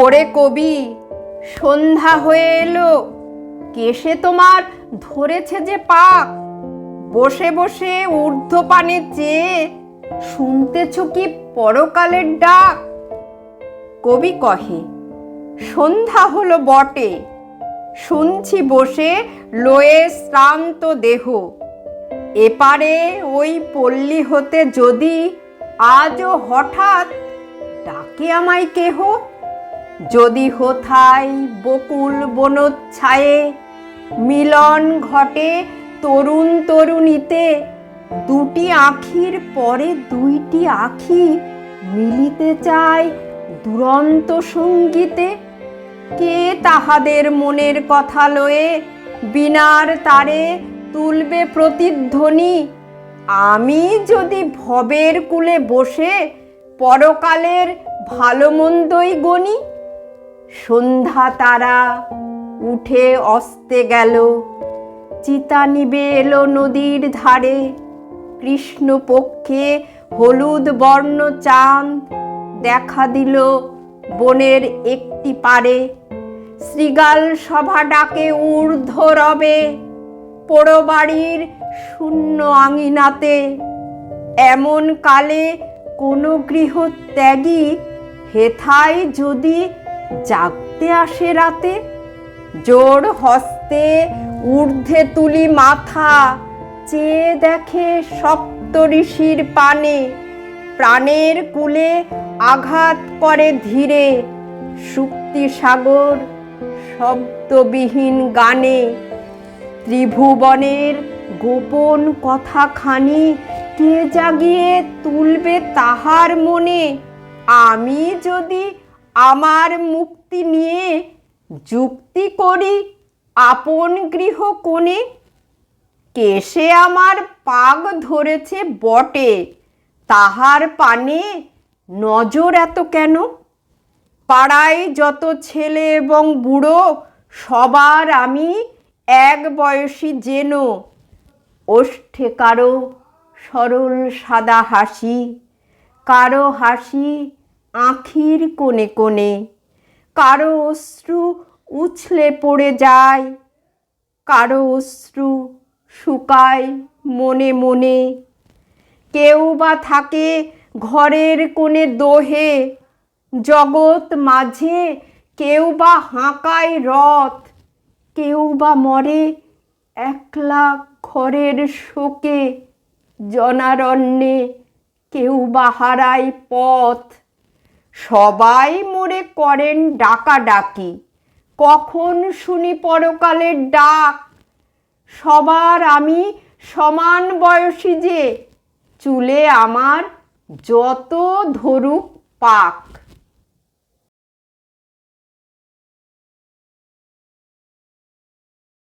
ওরে কবি, সন্ধ্যা হয়ে এলো, কেশে তোমার ধরেছে যে পাক। বসে বসে ঊর্ধ্বপানে চেয়ে শুনতেছ কি পরকালের ডাক? কবি কহে, সন্ধ্যা হলো বটে, শুনছি বসে লয়ে শ্রান্ত দেহ। এপারে ওই পল্লী হতে যদি আজও হঠাৎ ডাকে আমায় কেহ, যদি হোথায় বকুল বনচ্ছায়ে মিলন ঘটে তরুণ তরুণীতে, দুটি আঁখির পরে দুইটি আঁখি মিলিতে চায় দুরন্ত সঙ্গীতে। কে তাহাদের মনের কথা লয়ে বীণার তারে তুলবে প্রতিধ্বনি? আমি যদি ভবের কূলে বসে পরকালের ভালো মন্দই গণি। সন্ধ্যা তারা উঠে অস্তে গেল, চিতা নিবে এলো নদীর ধারে। কৃষ্ণপক্ষে হলুদ বর্ণ চাঁদ দেখা দিল বনের একটি পারে। শৃগাল সভা ডাকে ঊর্ধ্ব রবে পোড়ো বাড়ির শূন্য আঙিনাতে। এমন কালে কোনো গৃহত্যাগী হেথায় যদি জাগতে আসে রাতে, জোড় হস্তে ঊর্ধ্বে তুলি মাথা, চেয়ে দেখে সপ্ত ঋষির পানে। প্রাণের কূলে আঘাত করে ধীরে শুক্তি সাগর শব্দবিহীন গানে। ত্রিভুবনের গোপন কথাখানি কে জাগিয়ে তুলবে তাহার মনে? আমি যদি আমার মুক্তি নিয়ে যুক্তি করি আপন গৃহ কোণে। কেশে আমার পাগ ধরেছে বটে, তাহার পানে নজর এত কেন? পাড়ায় যত ছেলে এবং বুড়ো সবার আমি এক বয়সী যেন। ওষ্ঠে কারো সরল সাদা হাসি, কারো হাসি আঁখির কোণে কোণে, কারো অশ্রু উছলে পড়ে যায়, কারো অশ্রু শুকায় মনে মনে। কেউ বা থাকে ঘরের কোণে দোহে জগৎ মাঝে, কেউ বা হাঁকায় রথ, কেউ বা মরে একলা ঘরের শোকে জনারণ্যে, কেউ বা হারায় পথ। সবাই মোরে করেন ডাকাডাকি, কখন শুনি পরকালের ডাক? সবার আমি সমান বয়সী যে, চুলে আমার যত ধরুক পাক।